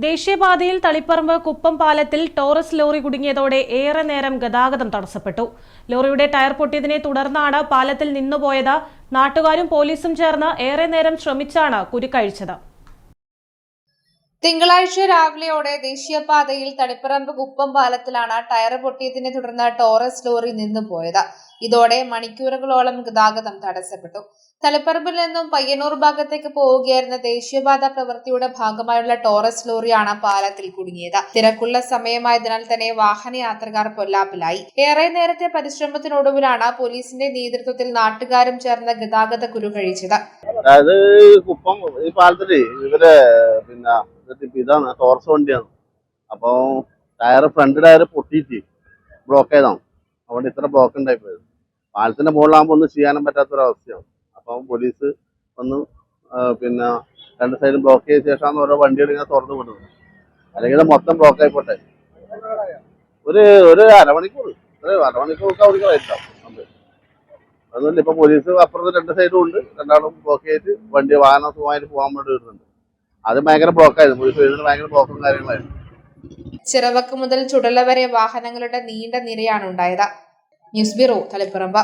ദേശീയപാതയിൽ തളിപ്പറമ്പ് കുപ്പം പാലത്തിൽ Taurus lorry കുടുങ്ങിയതോടെ ഏറെ നേരം ഗതാഗതം തടസ്സപ്പെട്ടു. ലോറിയുടെ ടയർ പൊട്ടിയതിനെ തുടർന്നാണ് പാലത്തിൽ നിന്നുപോയത്. നാട്ടുകാരും പോലീസും ചേർന്ന് ഏറെ നേരം ശ്രമിച്ചാണ് കുരുക്കഴിച്ചത്. തിങ്കളാഴ്ച രാവിലെയോടെ ദേശീയപാതയിൽ തളിപ്പറമ്പ് കുപ്പം പാലത്തിലാണ് ടയർ പൊട്ടിയതിനെ തുടർന്ന് ടോറസ് ലോറി നിന്നുപോയത്. ഇതോടെ മണിക്കൂറുകളോളം ഗതാഗതം തടസ്സപ്പെട്ടു. തളിപ്പറമ്പിൽ നിന്നും പയ്യന്നൂർ ഭാഗത്തേക്ക് പോവുകയായിരുന്ന ദേശീയപാത പ്രവൃത്തിയുടെ ഭാഗമായുള്ള ടോറസ് ലോറിയാണ് പാലത്തിൽ കുടുങ്ങിയത്. തിരക്കുള്ള സമയമായതിനാൽ തന്നെ വാഹനയാത്രക്കാർ പൊല്ലാപ്പിലായി. ഏറെ നേരത്തെ പരിശ്രമത്തിനൊടുവിലാണ് പോലീസിന്റെ നേതൃത്വത്തിൽ നാട്ടുകാരും ചേർന്ന് ഗതാഗത കുരുക്കഴിച്ചത്. ഇതാണ് ടോർസ് വണ്ടിയാണ്. അപ്പോൾ ഫ്രണ്ട് ടയർ പൊട്ടിയിട്ട് ബ്ലോക്ക് ചെയ്താണ്. അതുകൊണ്ട് ഇത്ര ബ്ലോക്ക് ഉണ്ടായിപ്പോയത്. പാലത്തിന്റെ മുകളിലാകുമ്പോൾ ഒന്നും ചെയ്യാനും പറ്റാത്തൊരവസ്ഥയാണ്. അപ്പം പോലീസ് വന്ന് രണ്ട് സൈഡും ബ്ലോക്ക് ചെയ്ത ശേഷമാണ് ഓരോ വണ്ടികൾ ഇങ്ങനെ തുറന്നു വിടുന്നത്. അല്ലെങ്കിൽ മൊത്തം ബ്ലോക്ക് ആയിപ്പോട്ടെ. ഒരു അരമണിക്കൂറൊക്കെ അവർക്ക് കഴിച്ചാം. അതുകൊണ്ട് ഇപ്പൊ പോലീസ് അപ്പുറത്ത് രണ്ട് സൈഡും ഉണ്ട്. രണ്ടാളും ബ്ലോക്ക് ചെയ്തിട്ട് വാഹനം സുഖമായിട്ട് പോകാൻ വേണ്ടി വരുന്നുണ്ട്. അത് ഭയങ്കര ബ്ലോക്കായിരുന്നു. പോലീസ് വരുന്നത് ഭയങ്കര ബ്ലോക്കും കാര്യങ്ങളായിരുന്നു. ചിറവക്ക് മുതൽ ചുടല വരെ വാഹനങ്ങളുടെ നീണ്ട നിരയാണ് ഉണ്ടായത്. News bureau, Taliparamba.